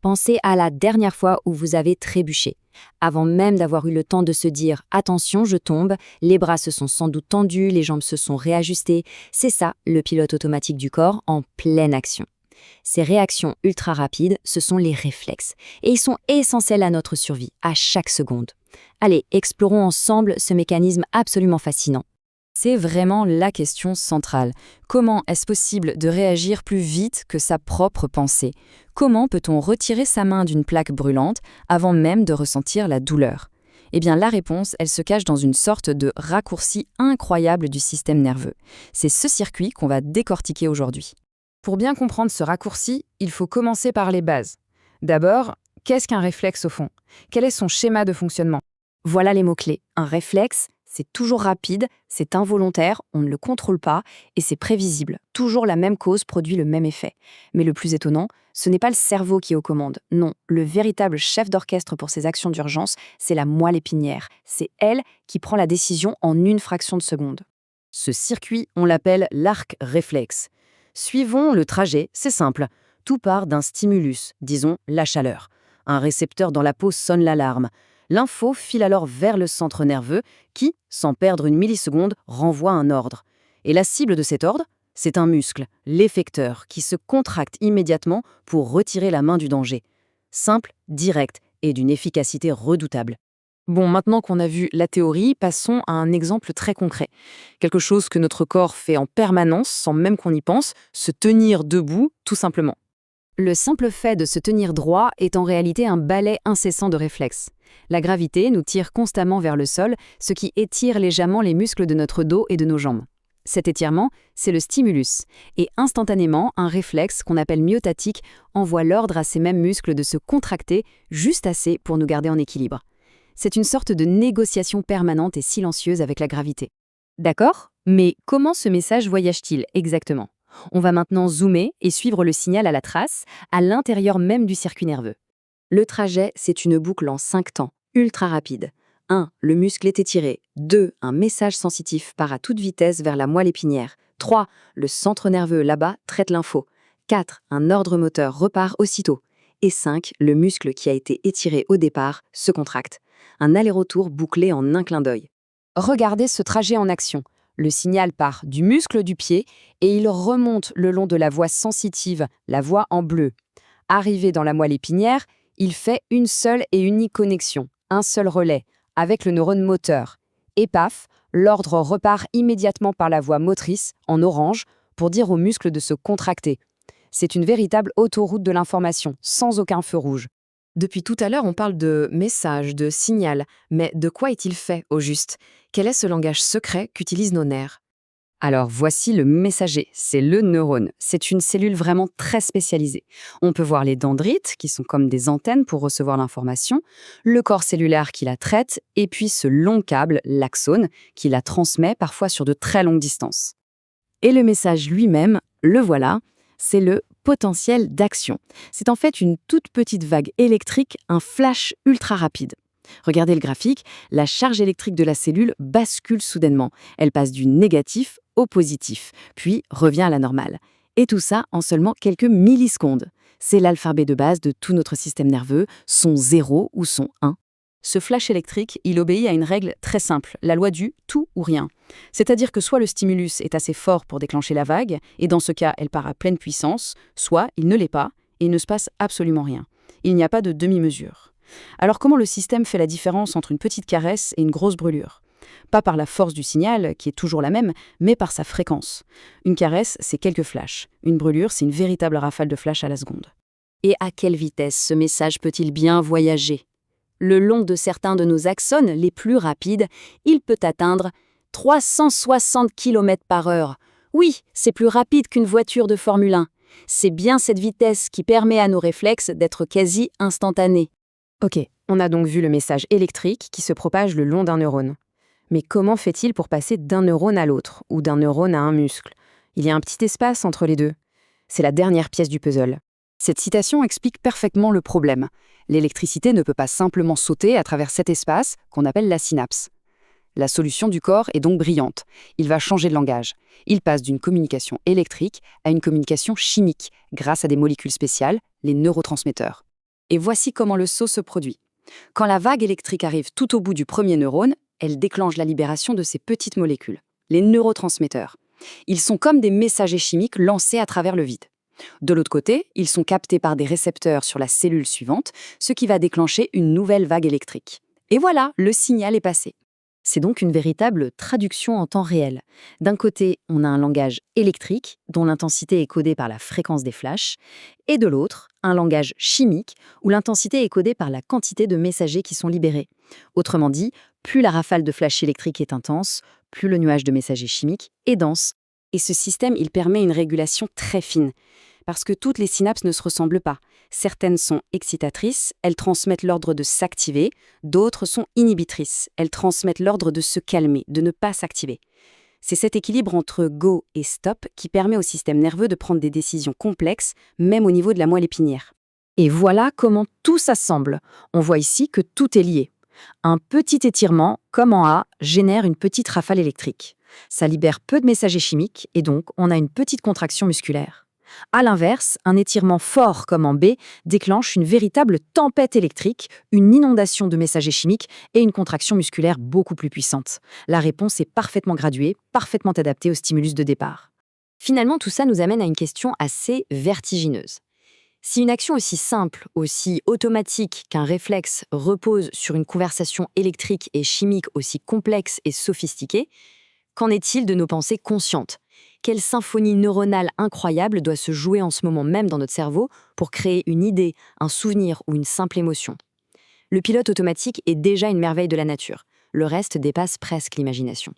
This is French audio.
Pensez à la dernière fois où vous avez trébuché. Avant même d'avoir eu le temps de se dire « attention, je tombe », les bras se sont sans doute tendus, les jambes se sont réajustées. C'est ça, le pilote automatique du corps en pleine action. Ces réactions ultra rapides, ce sont les réflexes. Et ils sont essentiels à notre survie, à chaque seconde. Allez, explorons ensemble ce mécanisme absolument fascinant. C'est vraiment la question centrale. Comment est-ce possible de réagir plus vite que sa propre pensée? Comment peut-on retirer sa main d'une plaque brûlante avant même de ressentir la douleur? Eh bien, la réponse, elle se cache dans une sorte de raccourci incroyable du système nerveux. C'est ce circuit qu'on va décortiquer aujourd'hui. Pour bien comprendre ce raccourci, il faut commencer par les bases. D'abord, qu'est-ce qu'un réflexe au fond? Quel est son schéma de fonctionnement? Voilà les mots-clés. Un réflexe, c'est toujours rapide, c'est involontaire, on ne le contrôle pas et c'est prévisible. Toujours la même cause produit le même effet. Mais le plus étonnant, ce n'est pas le cerveau qui est aux commandes. Non, le véritable chef d'orchestre pour ces actions d'urgence, c'est la moelle épinière. C'est elle qui prend la décision en une fraction de seconde. Ce circuit, on l'appelle l'arc réflexe. Suivons le trajet, c'est simple. Tout part d'un stimulus, disons la chaleur. Un récepteur dans la peau sonne l'alarme. L'info file alors vers le centre nerveux qui, sans perdre une milliseconde, renvoie un ordre. Et la cible de cet ordre, c'est un muscle, l'effecteur, qui se contracte immédiatement pour retirer la main du danger. Simple, direct et d'une efficacité redoutable. Bon, maintenant qu'on a vu la théorie, passons à un exemple très concret. Quelque chose que notre corps fait en permanence, sans même qu'on y pense, se tenir debout, tout simplement. Le simple fait de se tenir droit est en réalité un balai incessant de réflexes. La gravité nous tire constamment vers le sol, ce qui étire légèrement les muscles de notre dos et de nos jambes. Cet étirement, c'est le stimulus, et instantanément, un réflexe qu'on appelle myotatique envoie l'ordre à ces mêmes muscles de se contracter juste assez pour nous garder en équilibre. C'est une sorte de négociation permanente et silencieuse avec la gravité. D'accord? Mais comment ce message voyage-t-il exactement? On va maintenant zoomer et suivre le signal à la trace, à l'intérieur même du circuit nerveux. Le trajet, c'est une boucle en 5 temps, ultra rapide. 1. Le muscle est étiré. 2. Un message sensitif part à toute vitesse vers la moelle épinière. 3. Le centre nerveux là-bas traite l'info. 4. Un ordre moteur repart aussitôt. Et 5. Le muscle qui a été étiré au départ se contracte. Un aller-retour bouclé en un clin d'œil. Regardez ce trajet en action. Le signal part du muscle du pied et il remonte le long de la voie sensitive, la voie en bleu. Arrivé dans la moelle épinière, il fait une seule et unique connexion, un seul relais, avec le neurone moteur. Et paf, l'ordre repart immédiatement par la voie motrice, en orange, pour dire au muscle de se contracter. C'est une véritable autoroute de l'information, sans aucun feu rouge. Depuis tout à l'heure, on parle de message, de signal, mais de quoi est-il fait au juste? Quel est ce langage secret qu'utilisent nos nerfs? Alors voici le messager, c'est le neurone. C'est une cellule vraiment très spécialisée. On peut voir les dendrites, qui sont comme des antennes pour recevoir l'information, le corps cellulaire qui la traite, et puis ce long câble, l'axone, qui la transmet parfois sur de très longues distances. Et le message lui-même, le voilà, c'est le potentiel d'action. C'est en fait une toute petite vague électrique, un flash ultra rapide. Regardez le graphique, la charge électrique de la cellule bascule soudainement. Elle passe du négatif au positif, puis revient à la normale. Et tout ça en seulement quelques millisecondes. C'est l'alphabet de base de tout notre système nerveux, son 0 ou son 1. Ce flash électrique, il obéit à une règle très simple, la loi du tout ou rien. C'est-à-dire que soit le stimulus est assez fort pour déclencher la vague, et dans ce cas, elle part à pleine puissance, soit il ne l'est pas, et il ne se passe absolument rien. Il n'y a pas de demi-mesure. Alors comment le système fait la différence entre une petite caresse et une grosse brûlure? Pas par la force du signal, qui est toujours la même, mais par sa fréquence. Une caresse, c'est quelques flashs. Une brûlure, c'est une véritable rafale de flash à la seconde. Et à quelle vitesse ce message peut-il bien voyager? Le long de certains de nos axones les plus rapides, il peut atteindre 360 km/h. Oui, c'est plus rapide qu'une voiture de Formule 1. C'est bien cette vitesse qui permet à nos réflexes d'être quasi instantanés. Ok, on a donc vu le message électrique qui se propage le long d'un neurone. Mais comment fait-il pour passer d'un neurone à l'autre, ou d'un neurone à un muscle? Il y a un petit espace entre les deux. C'est la dernière pièce du puzzle. Cette citation explique parfaitement le problème. L'électricité ne peut pas simplement sauter à travers cet espace qu'on appelle la synapse. La solution du corps est donc brillante. Il va changer de langage. Il passe d'une communication électrique à une communication chimique, grâce à des molécules spéciales, les neurotransmetteurs. Et voici comment le saut se produit. Quand la vague électrique arrive tout au bout du premier neurone, elle déclenche la libération de ces petites molécules, les neurotransmetteurs. Ils sont comme des messagers chimiques lancés à travers le vide. De l'autre côté, ils sont captés par des récepteurs sur la cellule suivante, ce qui va déclencher une nouvelle vague électrique. Et voilà, le signal est passé. C'est donc une véritable traduction en temps réel. D'un côté, on a un langage électrique, dont l'intensité est codée par la fréquence des flashs, et de l'autre, un langage chimique, où l'intensité est codée par la quantité de messagers qui sont libérés. Autrement dit, plus la rafale de flash électrique est intense, plus le nuage de messagers chimiques est dense. Et ce système, il permet une régulation très fine, parce que toutes les synapses ne se ressemblent pas. Certaines sont excitatrices, elles transmettent l'ordre de s'activer, d'autres sont inhibitrices, elles transmettent l'ordre de se calmer, de ne pas s'activer. C'est cet équilibre entre go et stop qui permet au système nerveux de prendre des décisions complexes, même au niveau de la moelle épinière. Et voilà comment tout s'assemble. On voit ici que tout est lié. Un petit étirement, comme en A, génère une petite rafale électrique. Ça libère peu de messagers chimiques et donc on a une petite contraction musculaire. À l'inverse, un étirement fort comme en B déclenche une véritable tempête électrique, une inondation de messagers chimiques et une contraction musculaire beaucoup plus puissante. La réponse est parfaitement graduée, parfaitement adaptée au stimulus de départ. Finalement, tout ça nous amène à une question assez vertigineuse. Si une action aussi simple, aussi automatique qu'un réflexe repose sur une conversation électrique et chimique aussi complexe et sophistiquée, qu'en est-il de nos pensées conscientes ? Quelle symphonie neuronale incroyable doit se jouer en ce moment même dans notre cerveau pour créer une idée, un souvenir ou une simple émotion ? Le pilote automatique est déjà une merveille de la nature. Le reste dépasse presque l'imagination.